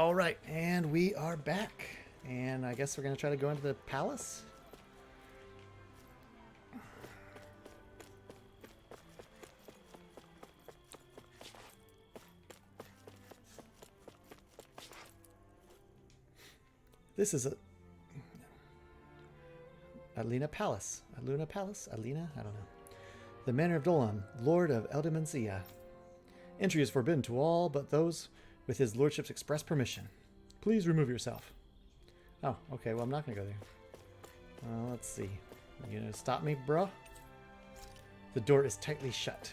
All right, and we are back. And I guess we're going to try to go into the palace. This is a Alina Palace. Aluna Palace? Alina? I don't know. The Manor of Dohalim, Lord of Eldimansia. Entry is forbidden to all but those with his lordship's express permission. Please remove yourself. Oh, okay, well I'm not going to go there. Let's see. You gonna stop me, bruh? The door is tightly shut.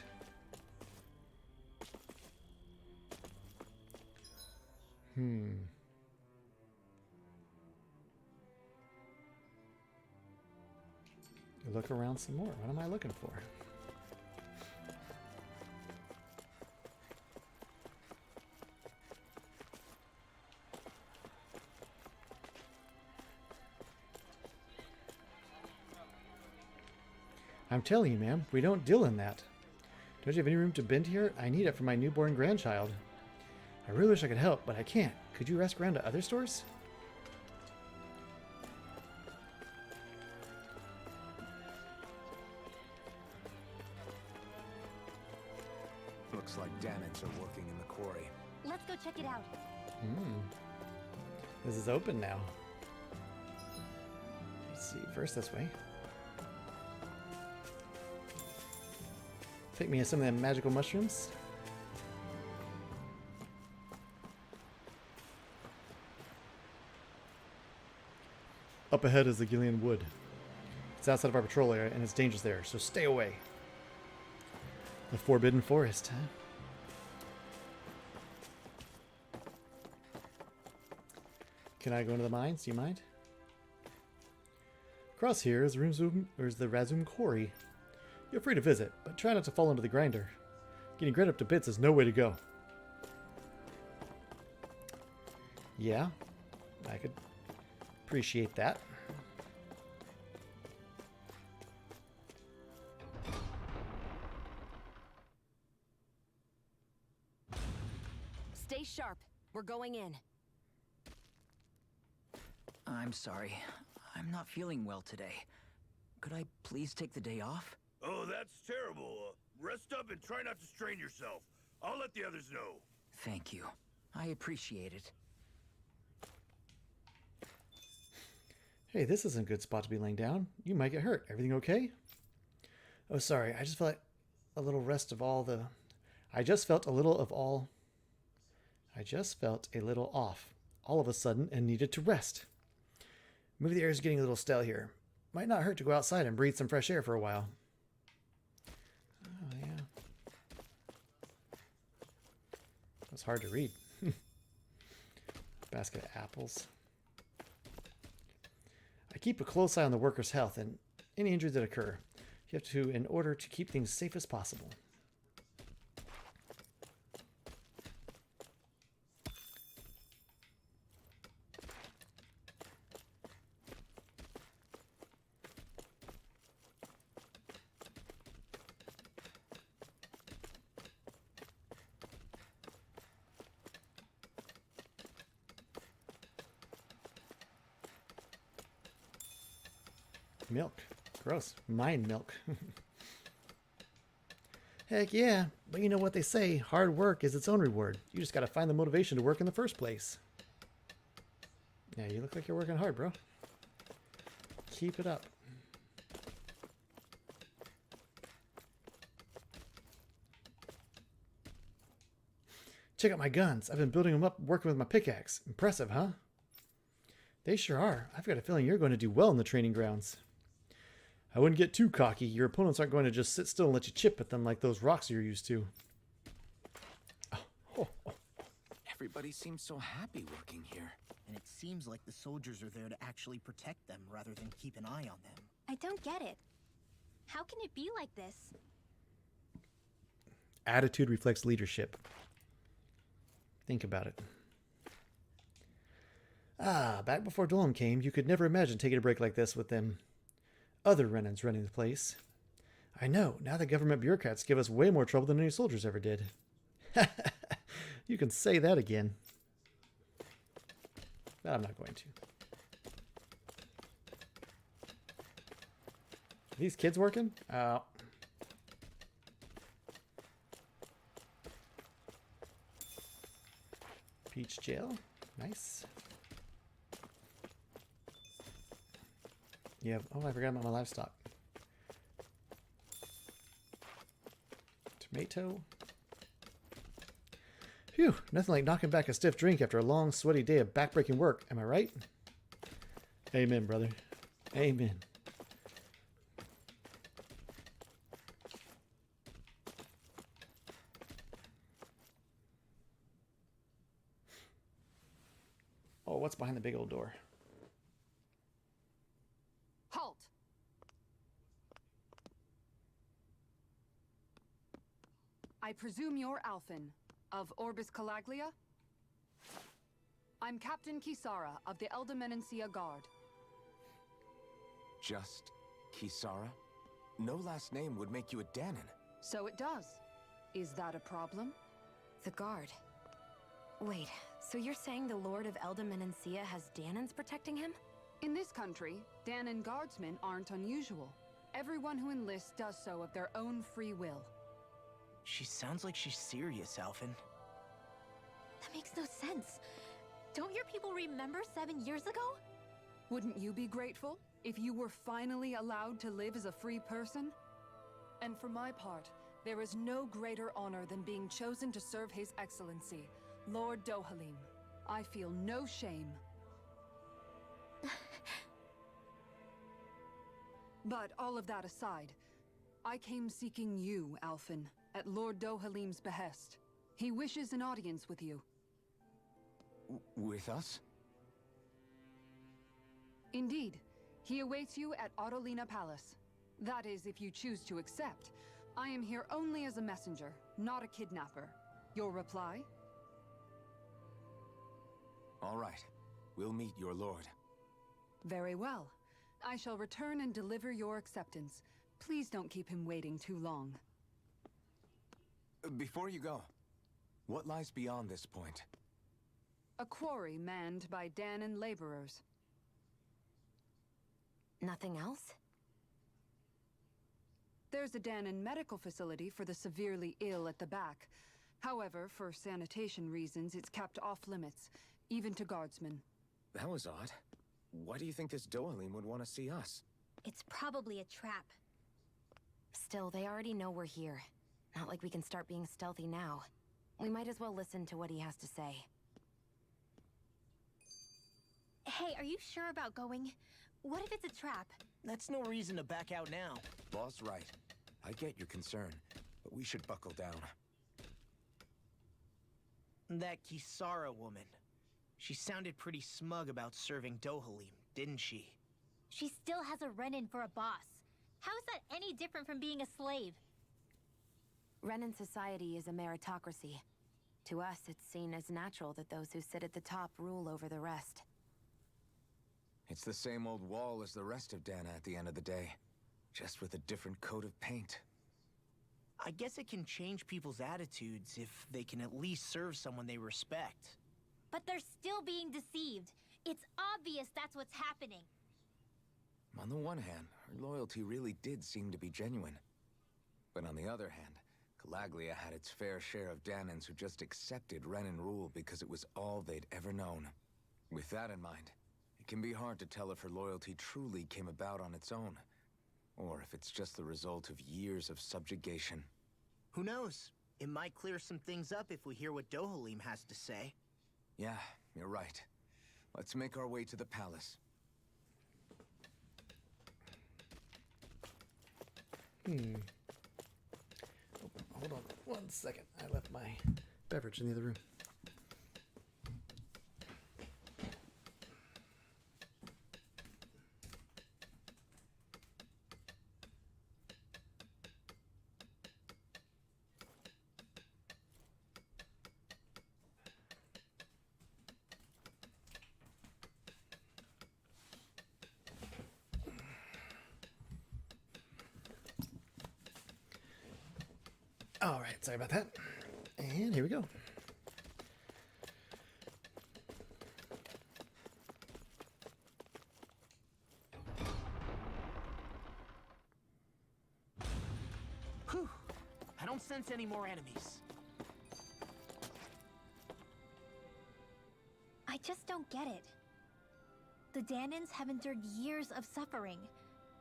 Look around some more. What am I looking for? I'm telling you, ma'am, we don't deal in that. Don't you have any room to bend here? I need it for my newborn grandchild. I really wish I could help, but I can't. Could you ask around to other stores? Looks like Dammits are working in the quarry. Let's go check it out. This is open now. Let's see, first this way. Take me some of them magical mushrooms. Up ahead is the Gillian Wood. It's outside of our patrol area and it's dangerous there, so stay away. The Forbidden Forest, huh? Can I go into the mines? Do you mind? Across here is the Razum Quarry. You're free to visit, but try not to fall into the grinder. Getting ground up to bits is no way to go. Yeah, I could appreciate that. Stay sharp. We're going in. I'm sorry. I'm not feeling well today. Could I please take the day off? Oh, that's terrible. Rest up and try not to strain yourself. I'll let the others know. Thank you. I appreciate it. Hey, this isn't a good spot to be laying down. You might get hurt. Everything okay? Oh, sorry. I just felt like a little rest of all the... I just felt a little off all of a sudden and needed to rest. Maybe the air is getting a little stale here. Might not hurt to go outside and breathe some fresh air for a while. Oh, yeah. That's hard to read. Basket of apples. I keep a close eye on the workers' health and any injuries that occur. You have to, in order to keep things safe as possible. Milk. Gross. Mine milk. Heck yeah. But you know what they say, hard work is its own reward. You just gotta find the motivation to work in the first place. Yeah, you look like you're working hard, bro. Keep it up. Check out my guns. I've been building them up working with my pickaxe. Impressive, huh? They sure are. I've got a feeling you're going to do well in the training grounds. I wouldn't get too cocky. Your opponents aren't going to just sit still and let you chip at them like those rocks you're used to. Everybody seems so happy working here. And it seems like the soldiers are there to actually protect them rather than keep an eye on them. I don't get it. How can it be like this? Attitude reflects leadership. Think about it. Back before Dohalim came, you could never imagine taking a break like this with them other Renans running the place. I know, now the government bureaucrats give us way more trouble than any soldiers ever did. You can say that again. But I'm not going to. Are these kids working? Oh. Peach jail. Nice. Yeah. Oh, I forgot about my livestock. Tomato. Phew. Nothing like knocking back a stiff drink after a long, sweaty day of backbreaking work. Am I right? Amen, brother. Amen. Oh, what's behind the big old door? Halt! I presume you're Alphen, of Orbis Calaglia? I'm Captain Kisara of the Eldemenencia Guard. Just Kisara? No last name would make you a Danon. So it does. Is that a problem? The guard. Wait, so you're saying the Lord of Eldemenencia has Danons protecting him? In this country, Danon guardsmen aren't unusual. Everyone who enlists does so of their own free will. She sounds like she's serious, Alphen. That makes no sense. Don't your people remember 7 years ago? Wouldn't you be grateful if you were finally allowed to live as a free person? And for my part, there is no greater honor than being chosen to serve His Excellency, Lord Dohalim. I feel no shame. But all of that aside, I came seeking you, Alphen, at Lord Dohalim's behest. He wishes an audience with you. With us? Indeed. He awaits you at Autolina Palace. That is, if you choose to accept. I am here only as a messenger, not a kidnapper. Your reply? All right. We'll meet your lord. Very well. I shall return and deliver your acceptance. Please don't keep him waiting too long. Before you go, what lies beyond this point? A quarry manned by Danon laborers. Nothing else? There's a Danon medical facility for the severely ill at the back. However, for sanitation reasons, it's kept off limits, even to guardsmen. That was odd. Why do you think this Dohalim would want to see us? It's probably a trap. Still, they already know we're here. Not like we can start being stealthy now. We might as well listen to what he has to say. Hey, are you sure about going? What if it's a trap? That's no reason to back out now. Boss right. I get your concern, but we should buckle down. That Kisara woman. She sounded pretty smug about serving Dohalim, didn't she? She still has a run-in for a boss. How is that any different from being a slave? Renan society is a meritocracy. To us, it's seen as natural that those who sit at the top rule over the rest. It's the same old wall as the rest of Dana at the end of the day, just with a different coat of paint. I guess it can change people's attitudes if they can at least serve someone they respect. But they're still being deceived. It's obvious that's what's happening. On the one hand, her loyalty really did seem to be genuine. But on the other hand, Calaglia had its fair share of Danons who just accepted Renan rule because it was all they'd ever known. With that in mind, it can be hard to tell if her loyalty truly came about on its own, or if it's just the result of years of subjugation. Who knows? It might clear some things up if we hear what Dohalim has to say. Yeah, you're right. Let's make our way to the palace. Hold on 1 second. I left my beverage in the other room. All right, sorry about that. And here we go. Don't sense any more enemies. I just don't get it. The Danans have endured years of suffering.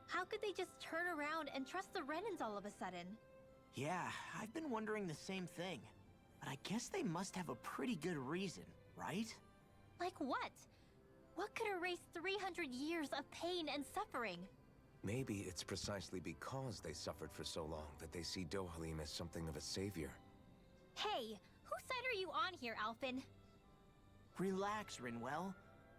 How could they just turn around and trust the Renans all of a sudden? Yeah, I've been wondering the same thing. But I guess they must have a pretty good reason, right? Like what? What could erase 300 years of pain and suffering? Maybe it's precisely because they suffered for so long that they see Dohalim as something of a savior. Hey, whose side are you on here, Alphen? Relax, Rinwell.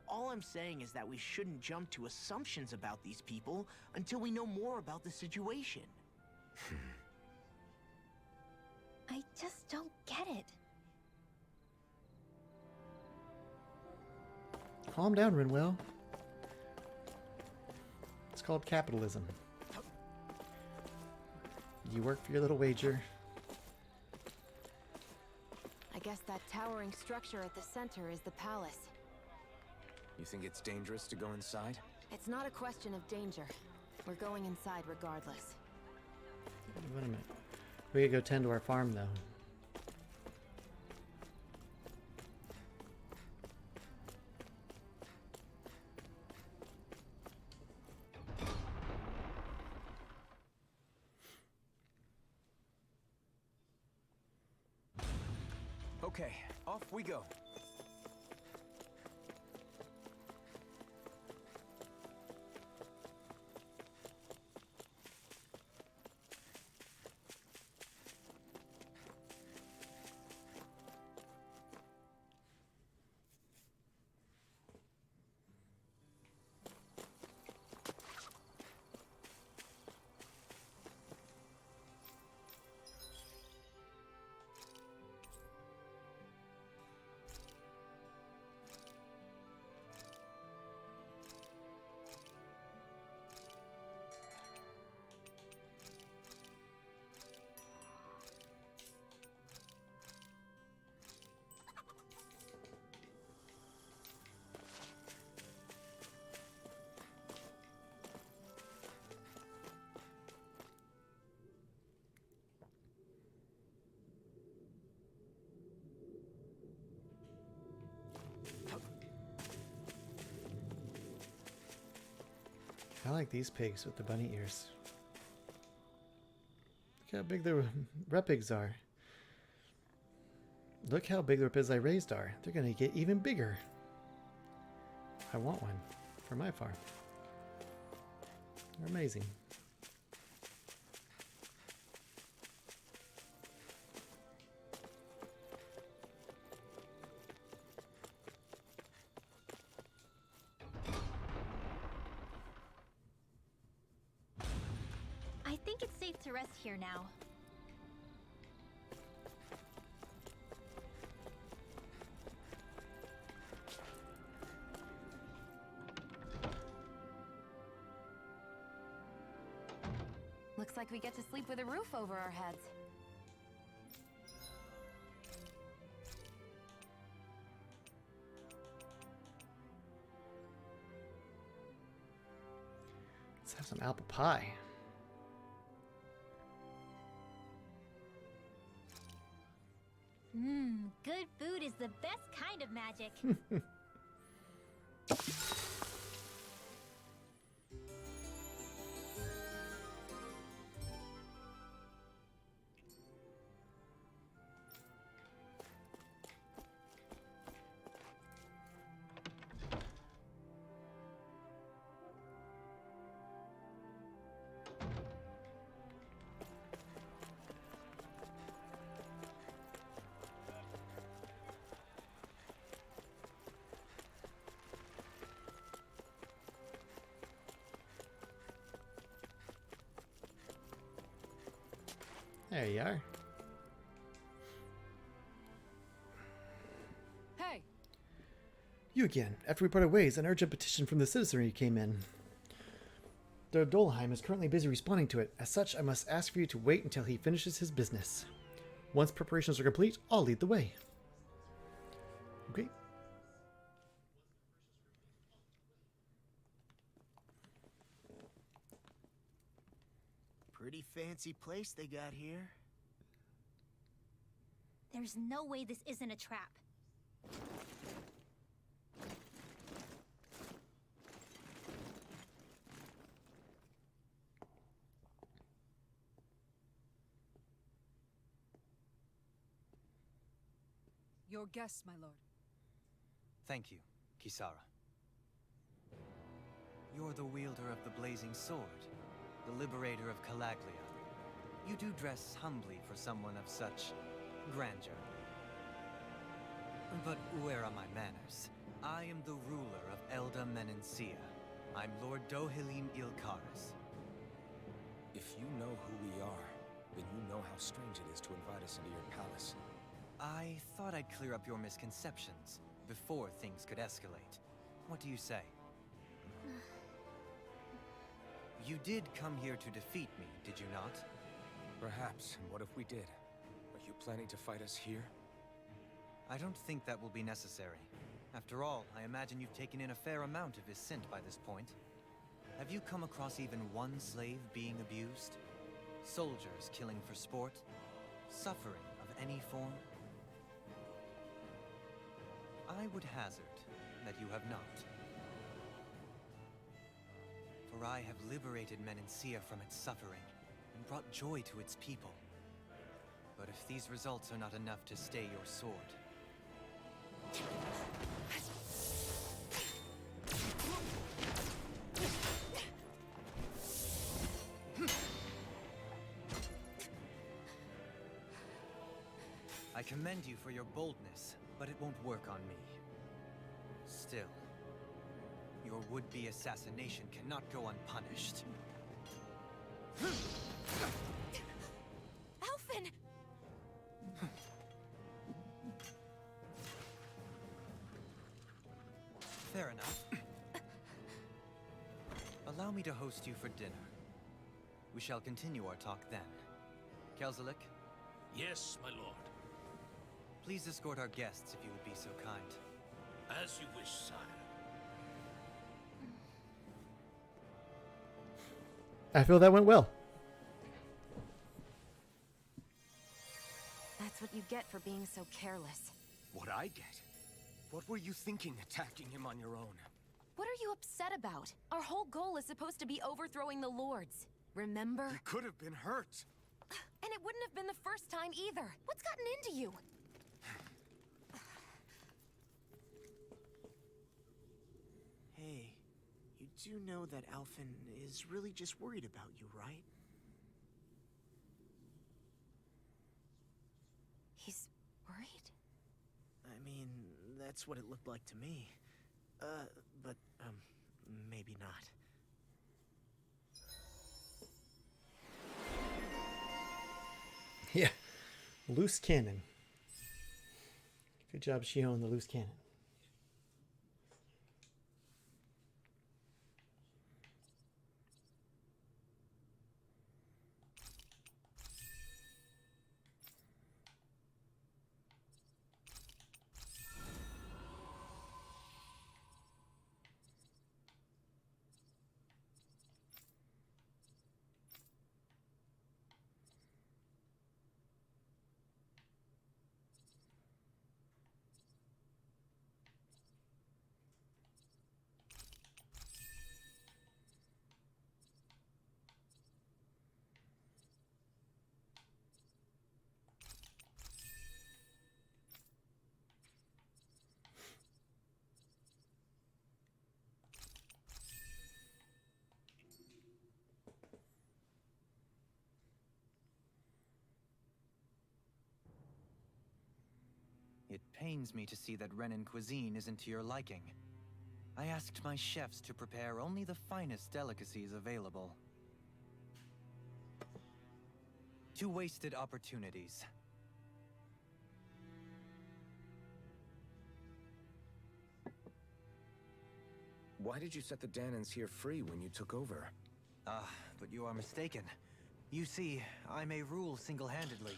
All I'm saying is that we shouldn't jump to assumptions about these people until we know more about the situation. I just don't get it. Calm down, Rinwell. It's called capitalism. You work for your little wager. I guess that towering structure at the center is the palace. You think it's dangerous to go inside? It's not a question of danger. We're going inside regardless. Wait a minute. We could go tend to our farm, though. Okay, off we go. I like these pigs with the bunny ears. Look how big the repigs are. Look how big the repigs I raised are. They're gonna get even bigger. I want one for my farm. They're amazing. I think it's safe to rest here now. Looks like we get to sleep with a roof over our heads. Let's have some apple pie. Good food is the best kind of magic. There you are. Hey, You again. After we parted ways, an urgent petition from the citizenry came in. The Dohalim is currently busy responding to it. As such, I must ask for you to wait until he finishes his business. Once preparations are complete, I'll lead the way. Okay. Pretty fancy place they got here. There's no way this isn't a trap. Your guests, my lord. Thank you, Kisara. You're the wielder of the blazing sword, the liberator of Calaglia. You do dress humbly for someone of such grandeur. But where are my manners? I am the ruler of Elda Menencia. I'm Lord Dohalim Ilkaris. If you know who we are, then you know how strange it is to invite us into your palace. I thought I'd clear up your misconceptions before things could escalate. What do you say? You did come here to defeat me, did you not? Perhaps, and what if we did? Are you planning to fight us here? I don't think that will be necessary. After all, I imagine you've taken in a fair amount of his scent by this point. Have you come across even one slave being abused? Soldiers killing for sport? Suffering of any form? I would hazard that you have not. For I have liberated Menencia from its suffering, and brought joy to its people. But if these results are not enough to stay your sword... I commend you for your boldness, but it won't work on me. Still, your would-be assassination cannot go unpunished. Alphen! Fair enough. Allow me to host you for dinner. We shall continue our talk then. Kelzelik, Yes, my lord. please escort our guests if you would be so kind. As you wish, sire. I feel that went well. That's what you get for being so careless. What I get? What were you thinking attacking him on your own? What are you upset about? Our whole goal is supposed to be overthrowing the Lords. Remember? He could have been hurt. And it wouldn't have been the first time either. What's gotten into you? Hey, you do know that Alphen is really just worried about you, right? He's worried? I mean, that's what it looked like to me. But maybe not. Yeah. Loose cannon. Good job, Shionne, the loose cannon. It pains me to see that Renan cuisine isn't to your liking. I asked my chefs to prepare only the finest delicacies available. 2 wasted opportunities. Why did you set the Danans here free when you took over? But you are mistaken. You see, I may rule single-handedly,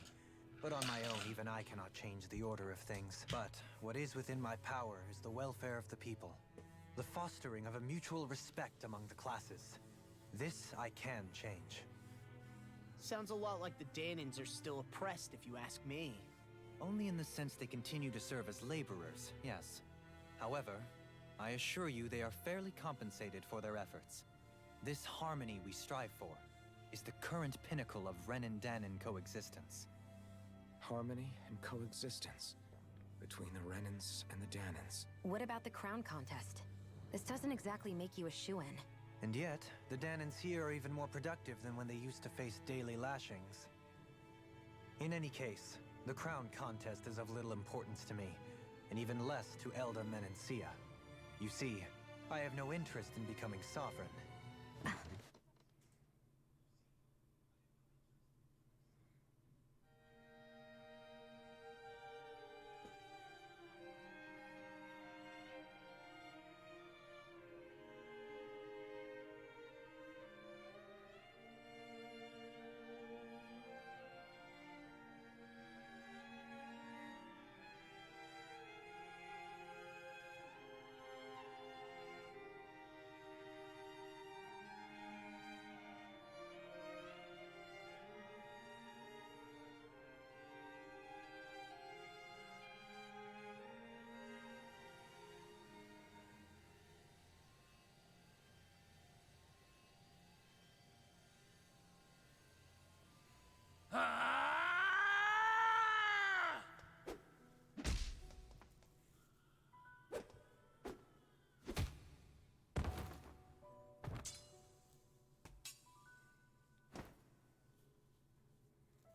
but on my own, even I cannot change the order of things. But what is within my power is the welfare of the people. The fostering of a mutual respect among the classes. This I can change. Sounds a lot like the Danans are still oppressed, if you ask me. Only in the sense they continue to serve as laborers, yes. However, I assure you they are fairly compensated for their efforts. This harmony we strive for is the current pinnacle of Ren and Danon coexistence. Harmony and coexistence between the Renans and the Danons. What about the crown contest? This doesn't exactly make you a shoo-in. And yet, the Danons here are even more productive than when they used to face daily lashings. In any case, the crown contest is of little importance to me, and even less to Elder Menencia. You see, I have no interest in becoming sovereign.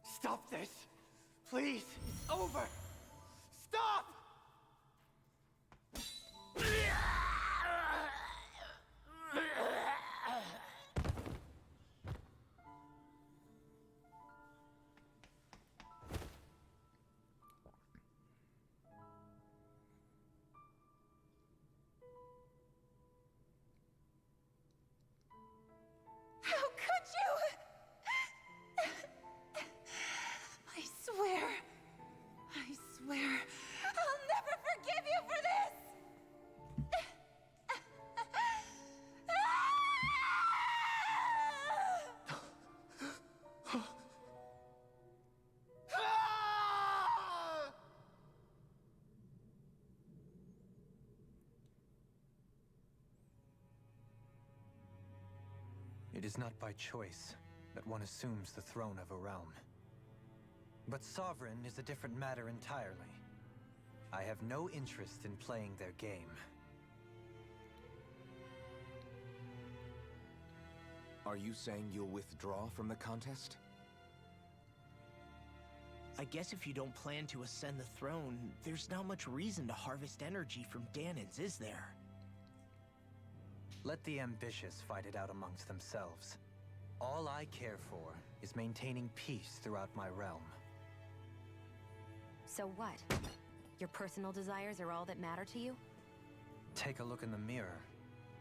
Stop this! Please! It's over! Stop! How could you? I swear, I'll never forgive you for this! It is not by choice that one assumes the throne of a realm. But sovereign is a different matter entirely. I have no interest in playing their game. Are you saying you'll withdraw from the contest? I guess if you don't plan to ascend the throne, there's not much reason to harvest energy from Danons, is there? Let the ambitious fight it out amongst themselves. All I care for is maintaining peace throughout my realm. So what? Your personal desires are all that matter to you? Take a look in the mirror.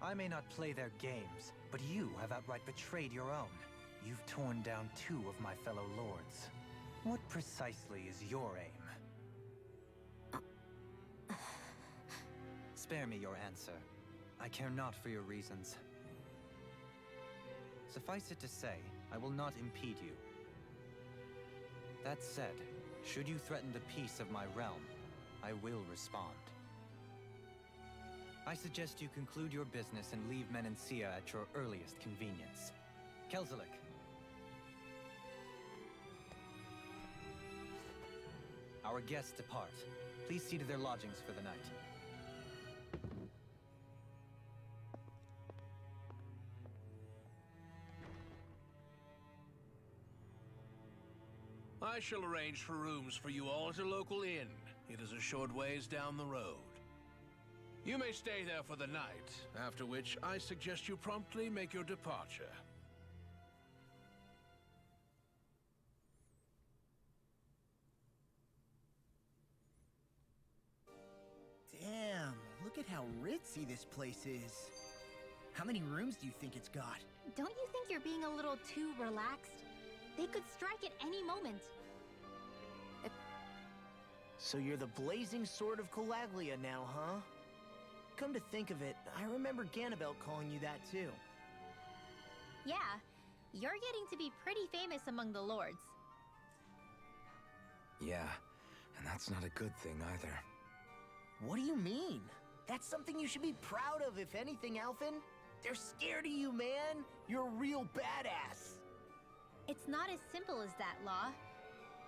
I may not play their games, but you have outright betrayed your own. You've torn down 2 of my fellow lords. What precisely is your aim? Spare me your answer. I care not for your reasons. Suffice it to say, I will not impede you. That said, should you threaten the peace of my realm, I will respond. I suggest you conclude your business and leave Menencia at your earliest convenience. Kelzelik. Our guests depart. Please see to their lodgings for the night. I shall arrange for rooms for you all at a local inn. It is a short ways down the road. You may stay there for the night, after which I suggest you promptly make your departure. Damn, look at how ritzy this place is. How many rooms do you think it's got? Don't you think you're being a little too relaxed? They could strike at any moment. So you're the blazing sword of Calaglia now, huh? Come to think of it, I remember Ganabelt calling you that too. Yeah, you're getting to be pretty famous among the lords. Yeah, And that's not a good thing either. What do you mean? That's something you should be proud of, if anything, Alphen. They're scared of you, man. You're a real badass. It's not as simple as that, Law.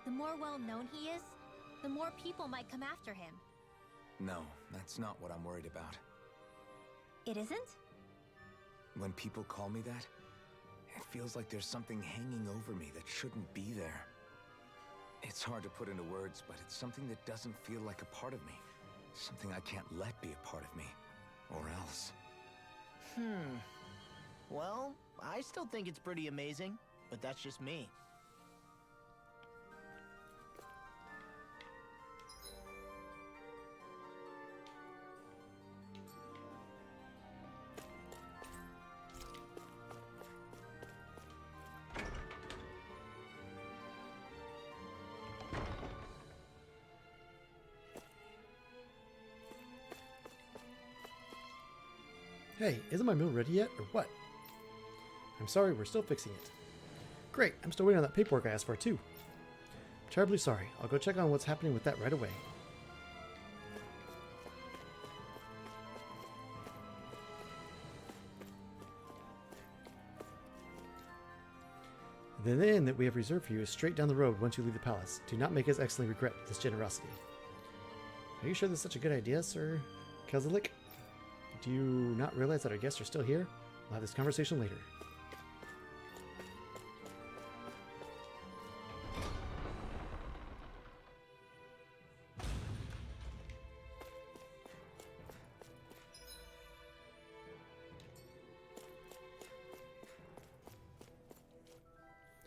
The more well-known he is, the more people might come after him. No, that's not what I'm worried about. It isn't? When people call me that, it feels like there's something hanging over me that shouldn't be there. It's hard to put into words, but it's something that doesn't feel like a part of me. Something I can't let be a part of me. Or else. Well, I still think it's pretty amazing, but that's just me. Hey, isn't my meal ready yet, or what? I'm sorry, we're still fixing it. Great, I'm still waiting on that paperwork I asked for, too. Terribly sorry. I'll go check on what's happening with that right away. The inn that we have reserved for you is straight down the road once you leave the palace. Do not make us excellently regret this generosity. Are you sure this is such a good idea, Sir Kelzelik? Do you not realize that our guests are still here? We'll have this conversation later.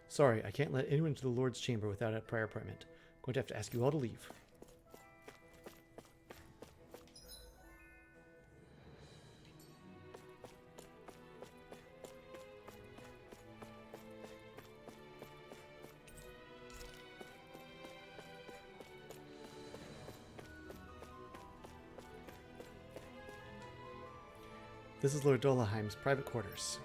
Sorry, I can't let anyone into the Lord's chamber without a prior appointment. I'm going to have to ask you all to leave. This is Lord Dohalim's private quarters.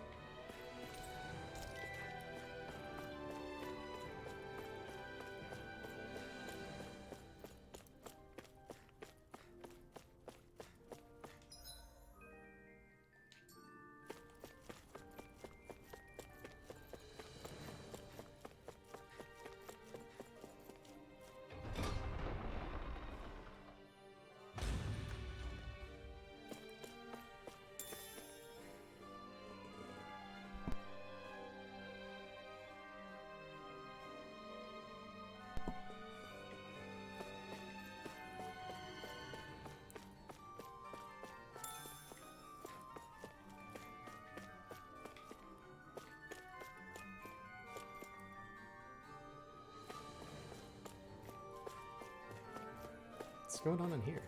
What's going on in here?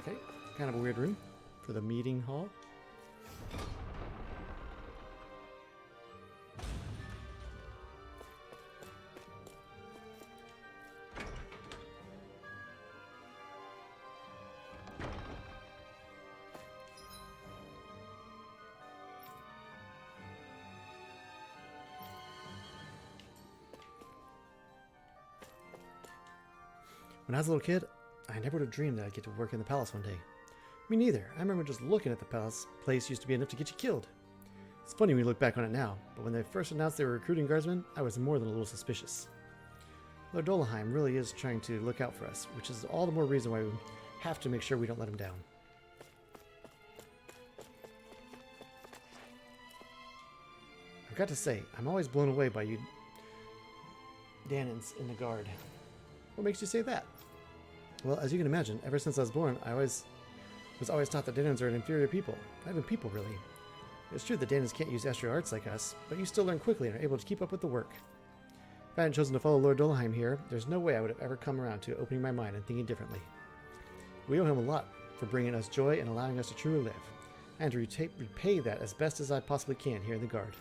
Okay, kind of a weird room for the meeting hall. When I was a little kid, I never would have dreamed that I'd get to work in the palace one day. Me neither. I remember just looking at the palace place used to be enough to get you killed. It's funny when you look back on it now, but when they first announced they were recruiting guardsmen, I was more than a little suspicious. Lord Dohalim really is trying to look out for us, which is all the more reason why we have to make sure we don't let him down. I've got to say, I'm always blown away by you Danans in the guard. What makes you say that? Well, as you can imagine, ever since I was born, I was always taught that Danans are an inferior people. Not even people, really. It's true that Danans can't use astral arts like us, but you still learn quickly and are able to keep up with the work. If I hadn't chosen to follow Lord Dohalim here, there's no way I would have ever come around to opening my mind and thinking differently. We owe him a lot for bringing us joy and allowing us to truly live, and to repay that as best as I possibly can here in the Guard.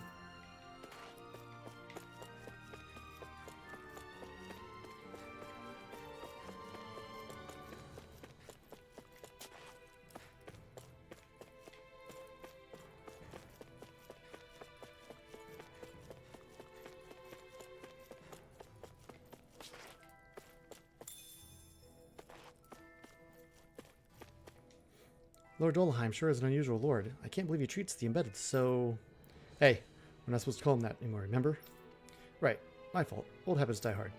Lord Dohalim sure is an unusual lord. I can't believe he treats the embedded so... Hey, we're not supposed to call him that anymore, remember? Right, my fault. Old habits die hard.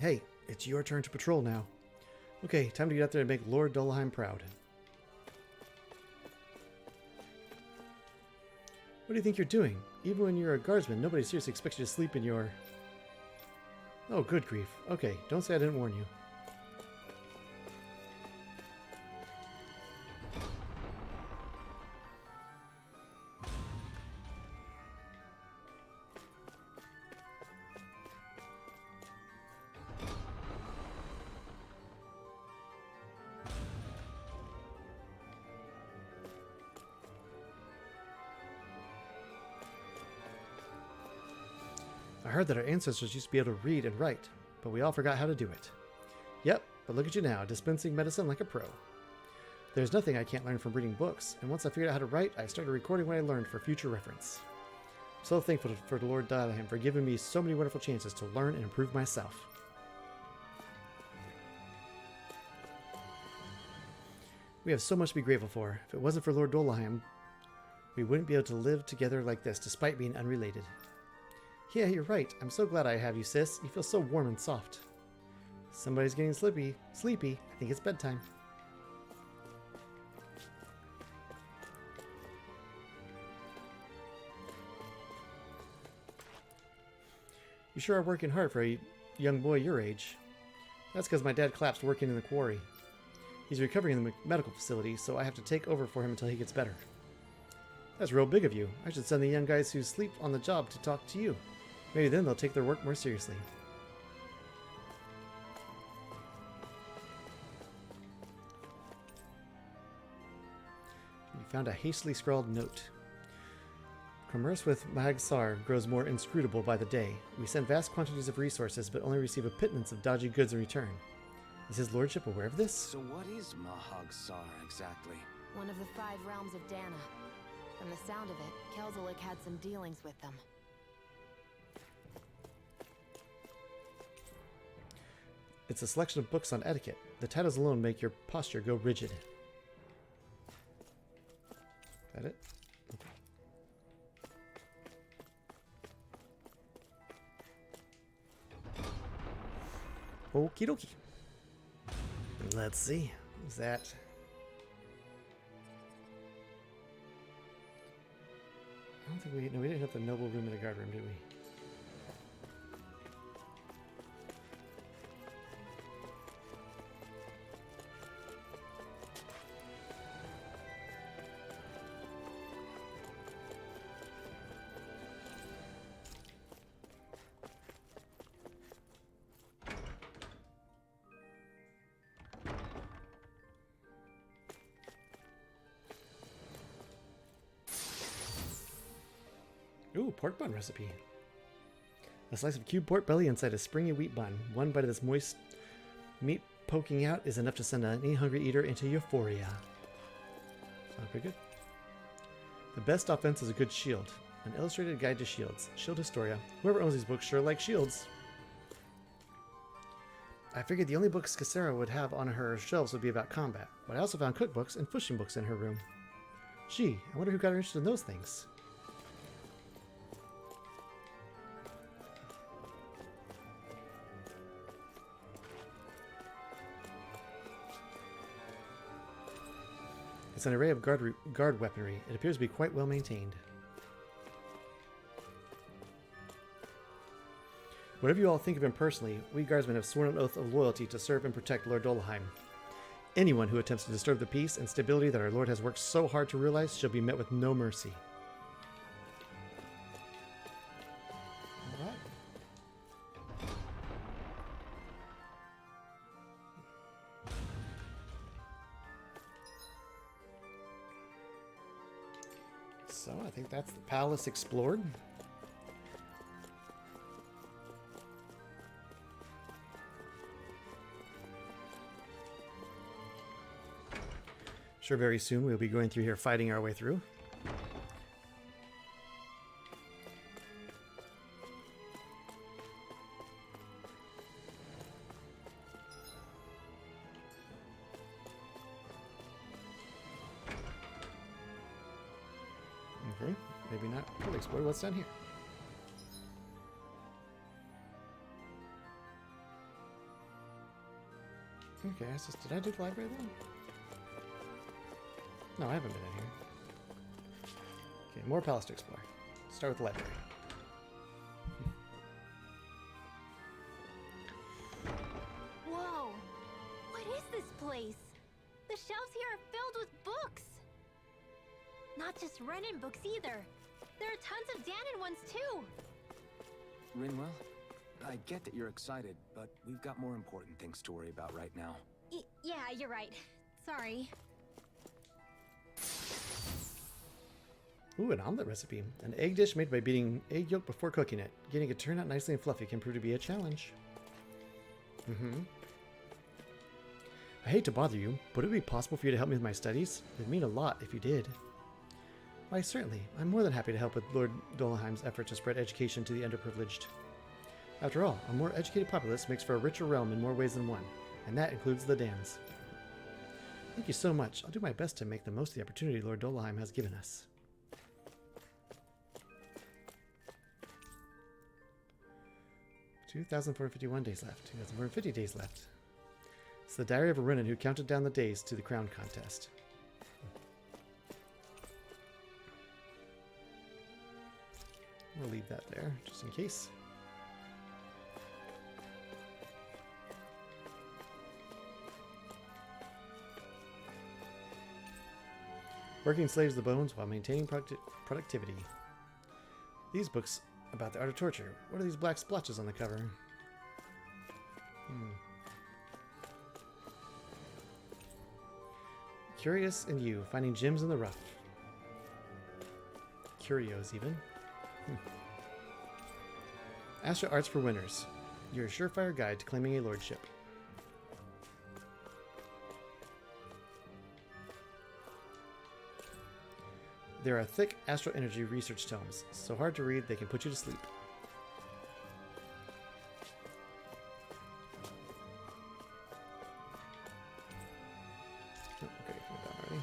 Hey, it's your turn to patrol now. Okay, time to get out there and make Lord Dohalim proud. What do you think you're doing? Even when you're a guardsman, nobody seriously expects you to sleep in your... Oh, good grief. Okay, don't say I didn't warn you. I heard that our ancestors used to be able to read and write, but we all forgot how to do it. Yep, but look at you now, dispensing medicine like a pro. There's nothing I can't learn from reading books, and once I figured out how to write, I started recording what I learned for future reference. I'm so thankful for the Lord Dohalim for giving me so many wonderful chances to learn and improve myself. We have so much to be grateful for. If it wasn't for Lord Dohalim, we wouldn't be able to live together like this, despite being unrelated. Yeah, you're right. I'm so glad I have you, sis. You feel so warm and soft. Somebody's getting sleepy. I think it's bedtime. You sure are working hard for a young boy your age. That's because my dad collapsed working in the quarry. He's recovering in the medical facility, so I have to take over for him until he gets better. That's real big of you. I should send the young guys who sleep on the job to talk to you. Maybe then they'll take their work more seriously. We found a hastily scrawled note. Commerce with Mahagsar grows more inscrutable by the day. We send vast quantities of resources, but only receive a pittance of dodgy goods in return. Is his lordship aware of this? So what is Mahagsar exactly? One of the 5 realms of Dana. From the sound of it, Kelzelik had some dealings with them. It's a selection of books on etiquette. The titles alone make your posture go rigid. Is that it? Okay. Okie dokie. Let's see. Is that... I don't think we... No, we didn't have the noble room in the guard room, did we? Ooh, pork bun recipe. A slice of cubed pork belly inside a springy wheat bun. One bite of this moist meat poking out is enough to send any hungry eater into euphoria. Sounds pretty good. The best offense is a good shield. An illustrated guide to shields. Shield Historia. Whoever owns these books sure likes shields. I figured the only books Kisara would have on her shelves would be about combat, but I also found cookbooks and fishing books in her room. Gee, I wonder who got her interested in those things. It's an array of guard weaponry. It appears to be quite well maintained. Whatever you all think of him personally, we guardsmen have sworn an oath of loyalty to serve and protect Lord Dohalim. Anyone who attempts to disturb the peace and stability that our Lord has worked so hard to realize shall be met with no mercy. So I think that's the palace explored. Sure, very soon we'll be going through here fighting our way through. Okay, maybe not fully explore what's down here. Okay, did I do the library then? No, I haven't been in here. Okay, more palace to explore. Start with the library. Whoa! What is this place? The shelves here are filled with books! Not just Renin books either. There are tons of Danon ones too! Rinwell, I get that you're excited, but we've got more important things to worry about right now. Yeah, you're right. Sorry. Ooh, an omelet recipe. An egg dish made by beating egg yolk before cooking it. Getting it to turn out nicely and fluffy can prove to be a challenge. I hate to bother you, but would it be possible for you to help me with my studies? It'd mean a lot if you did. Why, certainly. I'm more than happy to help with Lord Dohalim's effort to spread education to the underprivileged. After all, a more educated populace makes for a richer realm in more ways than one, and that includes the Dans. Thank you so much. I'll do my best to make the most of the opportunity Lord Dohalim has given us. 2,451 days left. 2,450 days left. It's the diary of a Renin who counted down the days to the crown contest. We'll leave that there, just in case. Working slaves the bones while maintaining productivity. These books about the art of torture. What are these black splotches on the cover? Curious and You, finding gems in the rough. Curios, even. Astra Arts for Winners. Your surefire guide to claiming a lordship. There are thick astral energy research tomes, so hard to read they can put you to sleep. Oh, okay, we're done already.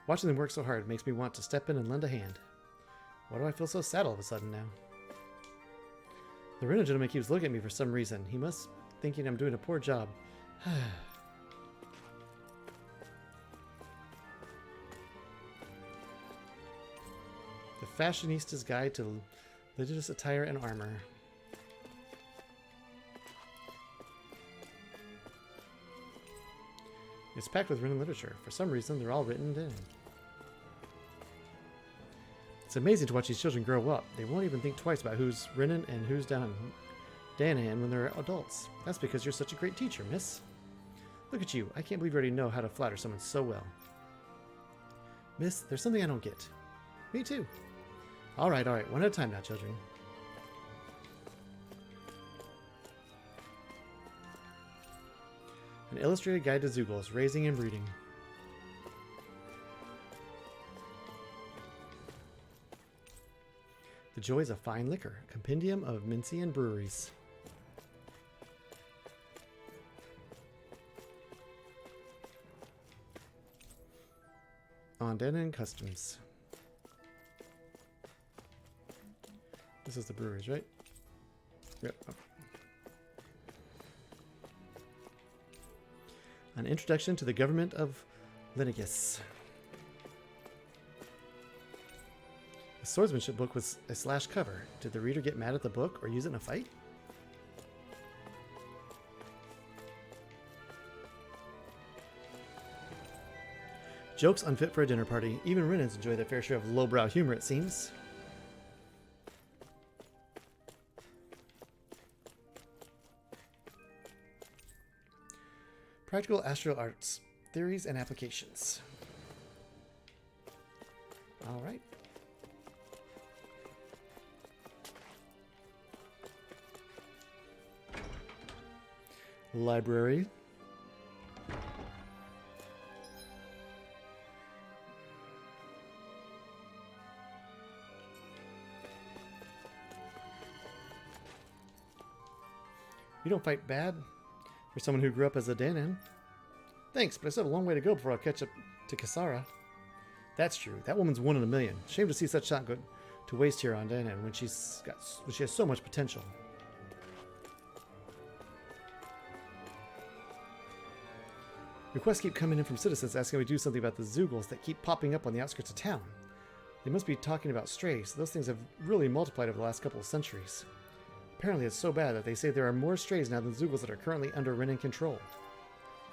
Watching them work so hard makes me want to step in and lend a hand. Why do I feel so sad all of a sudden now? The Renin gentleman keeps looking at me for some reason. He must thinking I'm doing a poor job. The Fashionista's Guide to Religious Attire and Armor. It's packed with Renin literature. For some reason, they're all written in. It's amazing to watch these children grow up. They won't even think twice about who's Renin and who's Danahan when they're adults. That's because you're such a great teacher, miss. Look at you. I can't believe you already know how to flatter someone so well. Miss, there's something I don't get. Me too. All right, one at a time now, children. An illustrated guide to Zeugles, raising and breeding. The Joys of Fine Liquor, a compendium of Mincian breweries. On Danon Customs. This is the breweries, right? Yep. Oh. An introduction to the government of Linigus. The swordsmanship book was a slash cover. Did the reader get mad at the book or use it in a fight? Jokes unfit for a dinner party. Even Renins enjoy their fair share of lowbrow humor, it seems. Practical Astral Arts. Theories and Applications. All right. Library. You don't fight bad for someone who grew up as a Danan. Thanks, but I still have a long way to go before I'll catch up to Kisara. That's true. That woman's one in a million. Shame to see such talent go to waste here on Danan when she has so much potential. Requests keep coming in from citizens asking we do something about the Zoogles that keep popping up on the outskirts of town. They must be talking about strays. Those things have really multiplied over the last couple of centuries. Apparently it's so bad that they say there are more strays now than Zoogles that are currently under Renan control.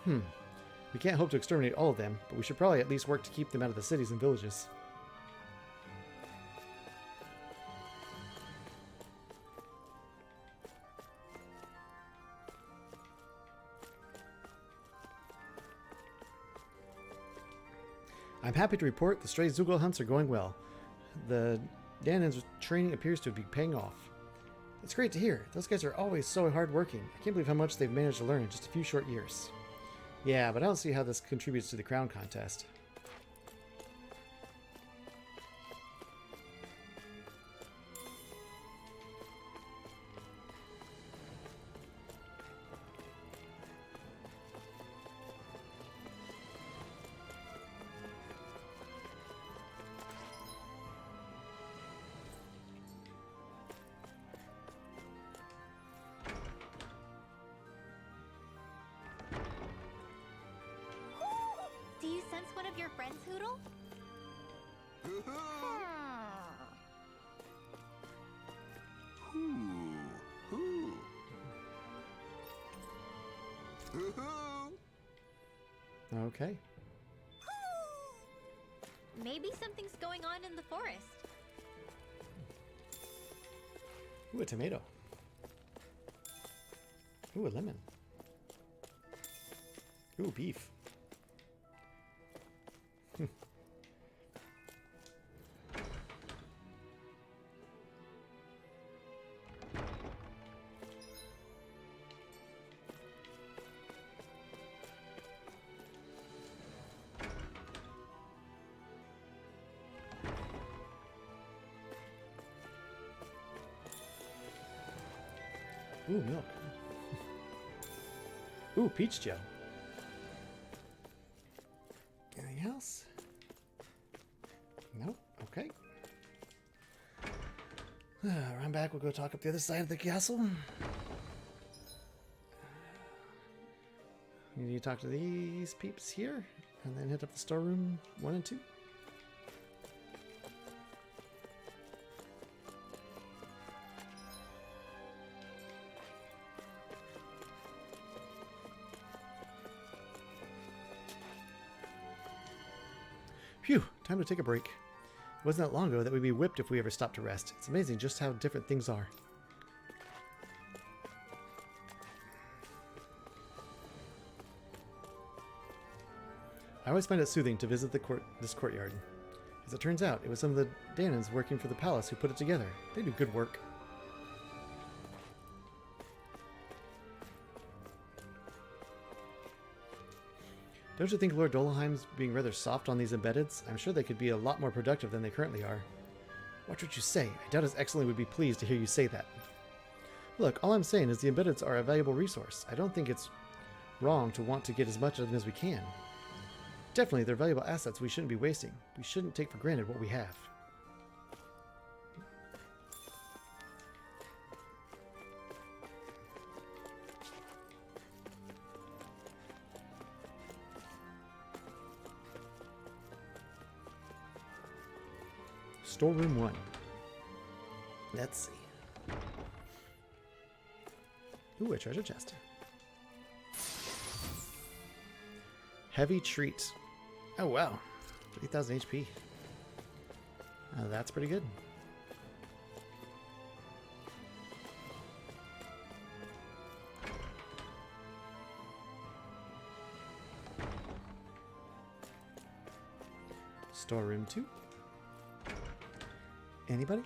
We can't hope to exterminate all of them, but we should probably at least work to keep them out of the cities and villages. I'm happy to report the stray Zoogle hunts are going well. The Danan's training appears to be paying off. It's great to hear. Those guys are always so hardworking. I can't believe how much they've managed to learn in just a few short years. Yeah, but I don't see how this contributes to the crown contest. Do you sense one of your friends, Hoodle? Okay. Maybe something's going on in the forest. Ooh, a tomato. Ooh, a lemon. Ooh, beef. Ooh, milk. Ooh, peach gel. Anything else? Nope. Okay. Run back. We'll go talk up the other side of the castle. You need to talk to these peeps here, and then hit up the storeroom 1 and 2. Phew, time to take a break. It wasn't that long ago that we'd be whipped if we ever stopped to rest. It's amazing just how different things are. I always find it soothing to visit this courtyard. As it turns out, it was some of the Danans working for the palace who put it together. They do good work. Don't you think Lord Dolheim's being rather soft on these embeddeds? I'm sure they could be a lot more productive than they currently are. Watch what you say. I doubt His Excellency would be pleased to hear you say that. Look, all I'm saying is the embeddeds are a valuable resource. I don't think it's wrong to want to get as much of them as we can. Definitely, they're valuable assets we shouldn't be wasting. We shouldn't take for granted what we have. Storeroom 1. Let's see. Ooh, a treasure chest. Heavy treat. Oh, wow. 3,000 HP. That's pretty good. Storeroom 2. Anybody?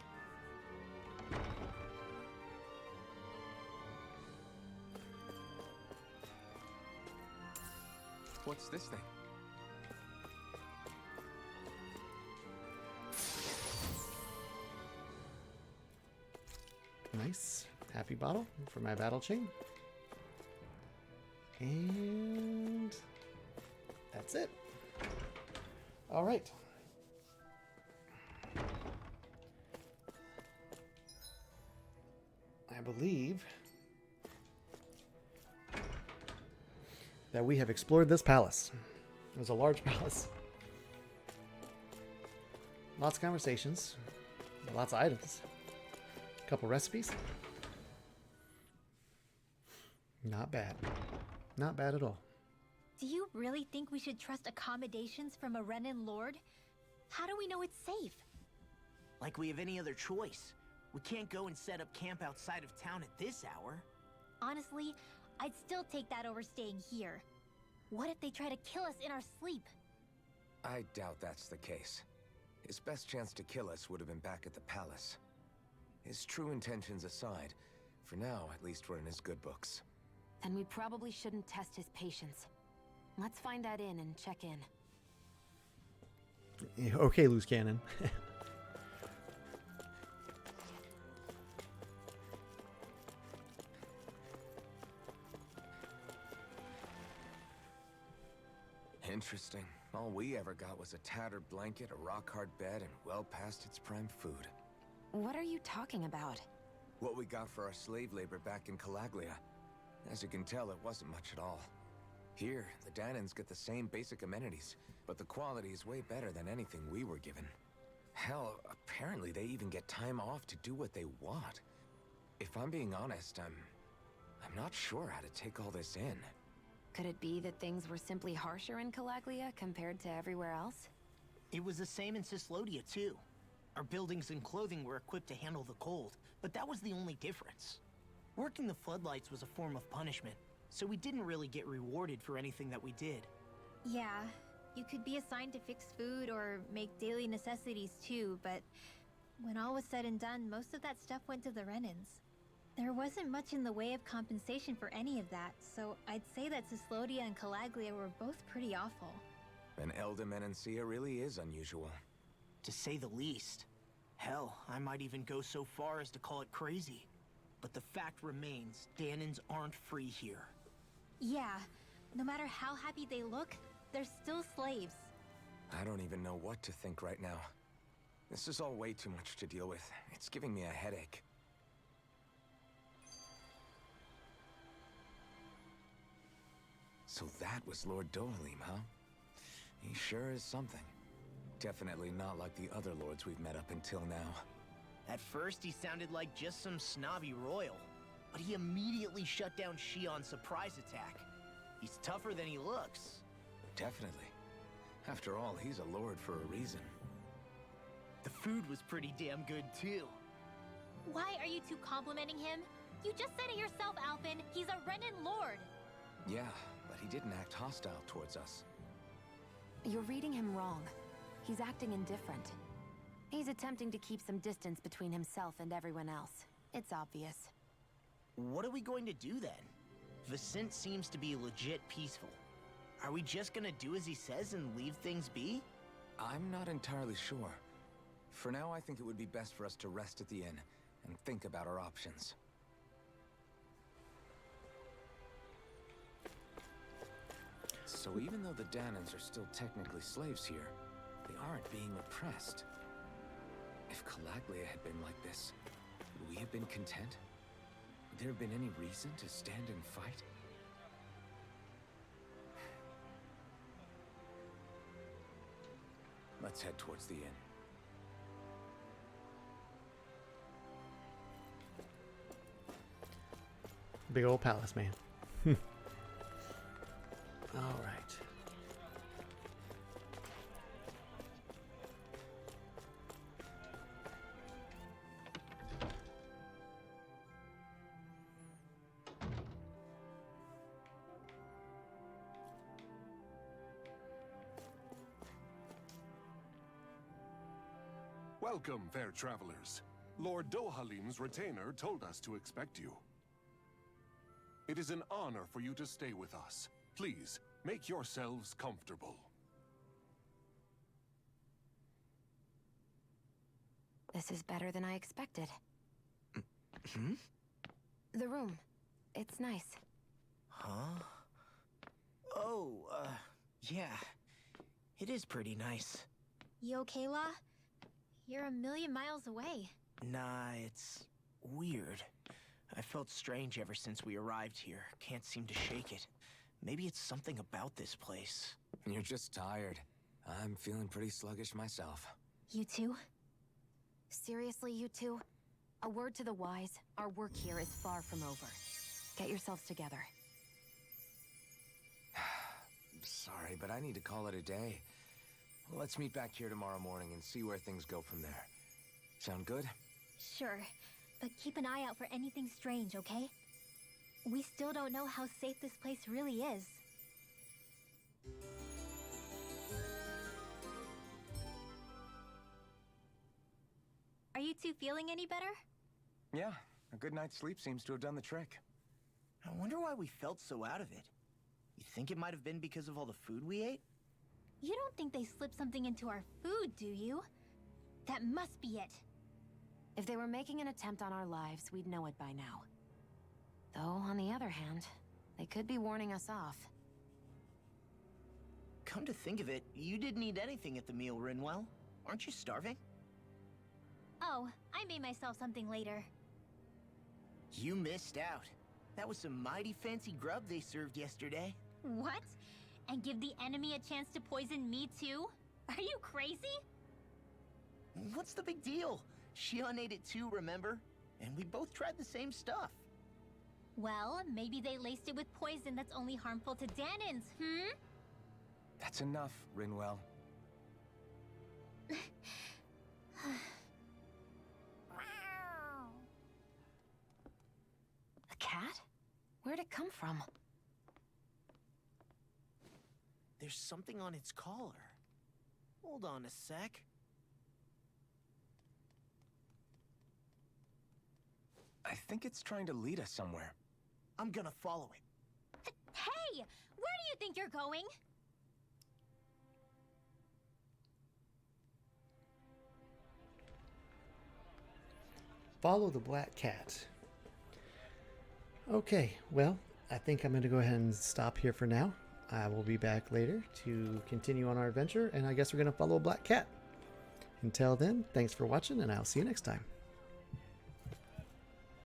What's this thing? Nice. Happy bottle for my battle chain. And that's it. All right. I believe that we have explored this palace. It was a large palace. Lots of conversations. Lots of items. A couple recipes. Not bad. Not bad at all. Do you really think we should trust accommodations from a Renin lord? How do we know it's safe? Like we have any other choice. We can't go and set up camp outside of town at this hour. Honestly, I'd still take that over staying here. What if they try to kill us in our sleep? I doubt that's the case. His best chance to kill us would have been back at the palace. His true intentions aside, for now, at least we're in his good books. Then we probably shouldn't test his patience. Let's find that inn and check in. Okay, loose cannon. Interesting. All we ever got was a tattered blanket, a rock-hard bed, and well past its prime food. What are you talking about? What we got for our slave labor back in Calaglia. As you can tell, it wasn't much at all. Here, the Danans get the same basic amenities, but the quality is way better than anything we were given. Hell, apparently they even get time off to do what they want. If I'm being honest, I'm not sure how to take all this in. Could it be that things were simply harsher in Calaglia compared to everywhere else? It was the same in Cislodia, too. Our buildings and clothing were equipped to handle the cold, but that was the only difference. Working the floodlights was a form of punishment, so we didn't really get rewarded for anything that we did. Yeah, you could be assigned to fix food or make daily necessities too, but when all was said and done, most of that stuff went to the Renins. There wasn't much in the way of compensation for any of that, so I'd say that Cislodia and Calaglia were both pretty awful. And Elda really is unusual. To say the least. Hell, I might even go so far as to call it crazy. But the fact remains, Danans aren't free here. Yeah, no matter how happy they look, they're still slaves. I don't even know what to think right now. This is all way too much to deal with. It's giving me a headache. So that was Lord Dohalim, huh? He sure is something. Definitely not like the other lords we've met up until now. At first, he sounded like just some snobby royal, but he immediately shut down Shionne's surprise attack. He's tougher than he looks. Definitely. After all, he's a lord for a reason. The food was pretty damn good, too. Why are you two complimenting him? You just said it yourself, Alphen. He's a Renin lord. Yeah, but he didn't act hostile towards us. You're reading him wrong. He's acting indifferent. He's attempting to keep some distance between himself and everyone else. It's obvious. What are we going to do then? Vicent seems to be legit peaceful. Are we just gonna do as he says and leave things be? I'm not entirely sure. For now, I think it would be best for us to rest at the inn and think about our options. So even though the Danans are still technically slaves here, they aren't being oppressed. If Calaglia had been like this, would we have been content? Would there have been any reason to stand and fight? Let's head towards the inn. Big old palace, man. All right. Welcome, fair travelers. Lord Dohalim's retainer told us to expect you. It is an honor for you to stay with us. Please, make yourselves comfortable. This is better than I expected. The room. It's nice. Huh? Oh, yeah. It is pretty nice. You okay, La? You're a million miles away. Nah, it's weird. I felt strange ever since we arrived here. Can't seem to shake it. Maybe it's something about this place. You're just tired. I'm feeling pretty sluggish myself. You too? Seriously, you two? A word to the wise, our work here is far from over. Get yourselves together. Sorry, but I need to call it a day. Let's meet back here tomorrow morning and see where things go from there. Sound good? Sure, but keep an eye out for anything strange, okay? We still don't know how safe this place really is. Are you two feeling any better? Yeah, a good night's sleep seems to have done the trick. I wonder why we felt so out of it. You think it might have been because of all the food we ate? You don't think they slipped something into our food, do you? That must be it. If they were making an attempt on our lives, we'd know it by now. Though, on the other hand, they could be warning us off. Come to think of it, you didn't eat anything at the meal, Rinwell. Aren't you starving? Oh, I made myself something later. You missed out. That was some mighty fancy grub they served yesterday. What? And give the enemy a chance to poison me too? Are you crazy? What's the big deal? Shionne ate it too, remember? And we both tried the same stuff. Well, maybe they laced it with poison that's only harmful to Danins, hmm? That's enough, Rinwell. A cat? Where'd it come from? There's something on its collar. Hold on a sec. I think it's trying to lead us somewhere. I'm gonna follow it. Hey! Where do you think you're going? Follow the black cat. Okay, well, I think I'm going to go ahead and stop here for now. I will be back later to continue on our adventure, and I guess we're going to follow a black cat. Until then, thanks for watching, and I'll see you next time.